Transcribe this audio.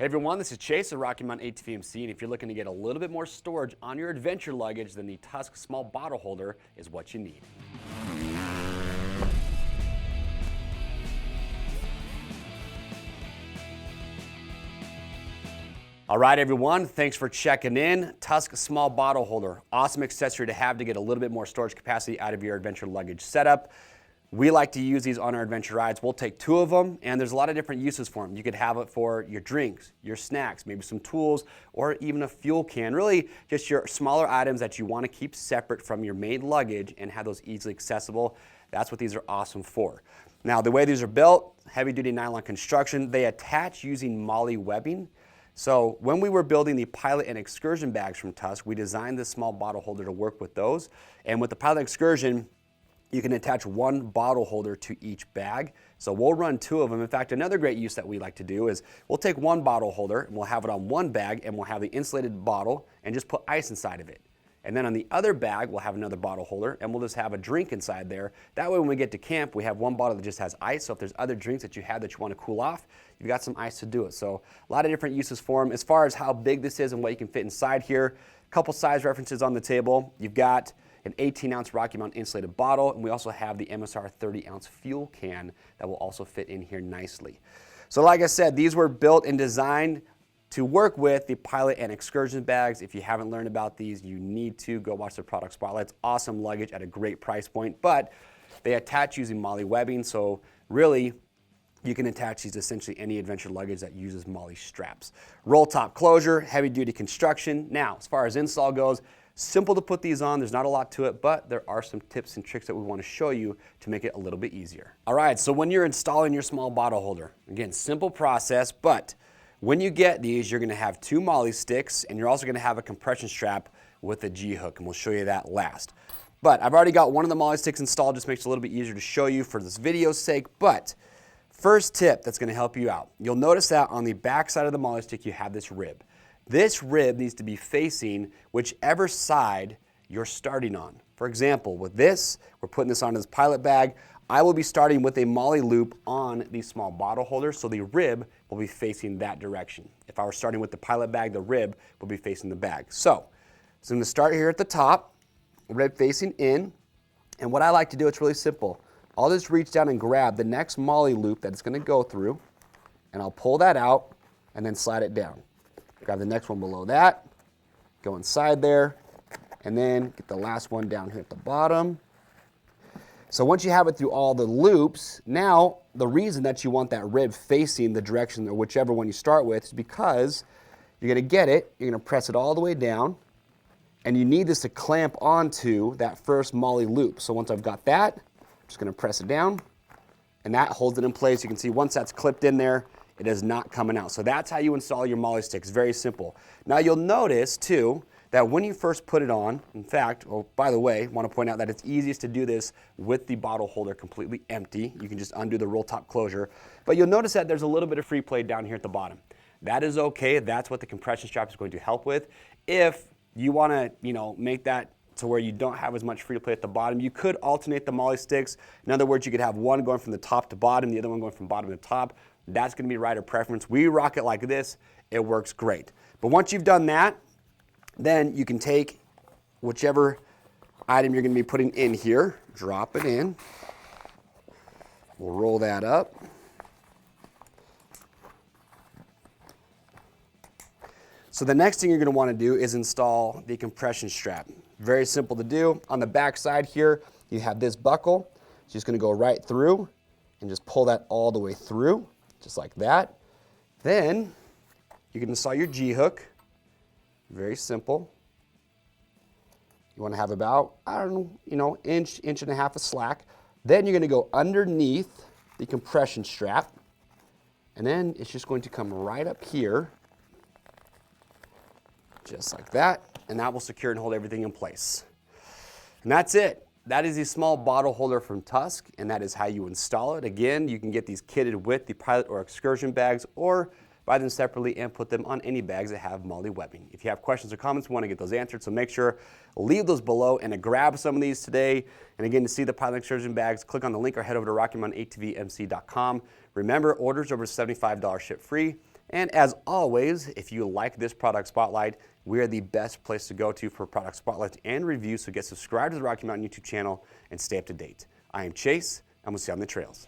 Hey everyone, this is Chase of Rocky Mountain ATV MC, and if you're looking to get a little bit more storage on your adventure luggage, then the Tusk Small Bottle Holder is what you need. All right everyone, thanks for checking in. Tusk Small Bottle Holder, awesome accessory to have to get a little bit more storage capacity out of your adventure luggage setup. We like to use these on our adventure rides. We'll take 2 of them, and there's a lot of different uses for them. You could have it for your drinks, your snacks, maybe some tools, or even a fuel can. Really, just your smaller items that you want to keep separate from your main luggage and have those easily accessible. That's what these are awesome for. Now, the way these are built, heavy-duty nylon construction, they attach using Molle webbing. So when we were building the pilot and excursion bags from Tusk, we designed this small bottle holder to work with those. And with the pilot excursion, you can attach 1 bottle holder to each bag. So we'll run 2 of them. In fact, another great use that we like to do is we'll take 1 bottle holder and we'll have it on 1 bag, and we'll have the insulated bottle and just put ice inside of it. And then on the other bag, we'll have another bottle holder and we'll just have a drink inside there. That way when we get to camp, we have 1 bottle that just has ice. So if there's other drinks that you have that you want to cool off, you've got some ice to do it. So a lot of different uses for them. As far as how big this is and what you can fit inside here, a couple size references on the table. You've got an 18-ounce Rocky Mountain insulated bottle, and we also have the MSR 30-ounce fuel can that will also fit in here nicely. So like I said, these were built and designed to work with the pilot and excursion bags. If you haven't learned about these, you need to go watch the product spotlights. Awesome luggage at a great price point, but they attach using Molle webbing, so really you can attach these to essentially any adventure luggage that uses Molle straps. Roll top closure, heavy duty construction. Now, as far as install goes, simple to put these on, there's not a lot to it, but there are some tips and tricks that we want to show you to make it a little bit easier. All right, so when you're installing your small bottle holder, again, simple process, but when you get these, you're gonna have 2 Molle sticks, and you're also gonna have a compression strap with a G-hook, and we'll show you that last. But I've already got one of the Molle sticks installed, just makes it a little bit easier to show you for this video's sake, but first tip that's gonna help you out. You'll notice that on the back side of the Molle stick, you have this rib. This rib needs to be facing whichever side you're starting on. For example, with this, we're putting this on this pilot bag. I will be starting with a Molle loop on the small bottle holder, so the rib will be facing that direction. If I were starting with the pilot bag, the rib will be facing the bag. So I'm gonna start here at the top, rib facing in, and what I like to do, it's really simple. I'll just reach down and grab the next Molle loop that it's gonna go through, and I'll pull that out and then slide it down. Grab the next one below that, go inside there, and then get the last one down here at the bottom. So once you have it through all the loops, now the reason that you want that rib facing the direction or whichever one you start with is because you're gonna get it, you're gonna press it all the way down, and you need this to clamp onto that first Molle loop. So once I've got that, I'm just gonna press it down, and that holds it in place. You can see once that's clipped in there, it is not coming out. So that's how you install your Molle sticks, very simple. Now you'll notice too, that when you first put it on, in fact, oh, by the way, I want to point out that it's easiest to do this with the bottle holder completely empty. You can just undo the roll top closure. But you'll notice that there's a little bit of free play down here at the bottom. That is okay. That's what the compression strap is going to help with. If you want to, make that to where you don't have as much free play at the bottom, you could alternate the Molle sticks. In other words, you could have one going from the top to bottom, the other one going from bottom to top. That's going to be rider preference. We rock it like this. It works great. But once you've done that, then you can take whichever item you're going to be putting in here, drop it in. We'll roll that up. So the next thing you're going to want to do is install the compression strap. Very simple to do. On the back side here, you have this buckle. It's just going to go right through and just pull that all the way through, just like that. Then you can install your G-hook. Very simple. You want to have about, inch and a half of slack. Then you're going to go underneath the compression strap, and then it's just going to come right up here, just like that, and that will secure and hold everything in place. And that's it. That is the small bottle holder from Tusk, and that is how you install it. Again, you can get these kitted with the pilot or excursion bags, or buy them separately and put them on any bags that have Molle webbing. If you have questions or comments, we want to get those answered, so make sure leave those below and to grab some of these today. And again, to see the pilot excursion bags, click on the link or head over to RockyMountainATVMC.com. Remember, orders over $75 ship free. And as always, if you like this product spotlight, we are the best place to go to for product spotlights and reviews, so get subscribed to the Rocky Mountain YouTube channel and stay up to date. I am Chase, and we'll see you on the trails.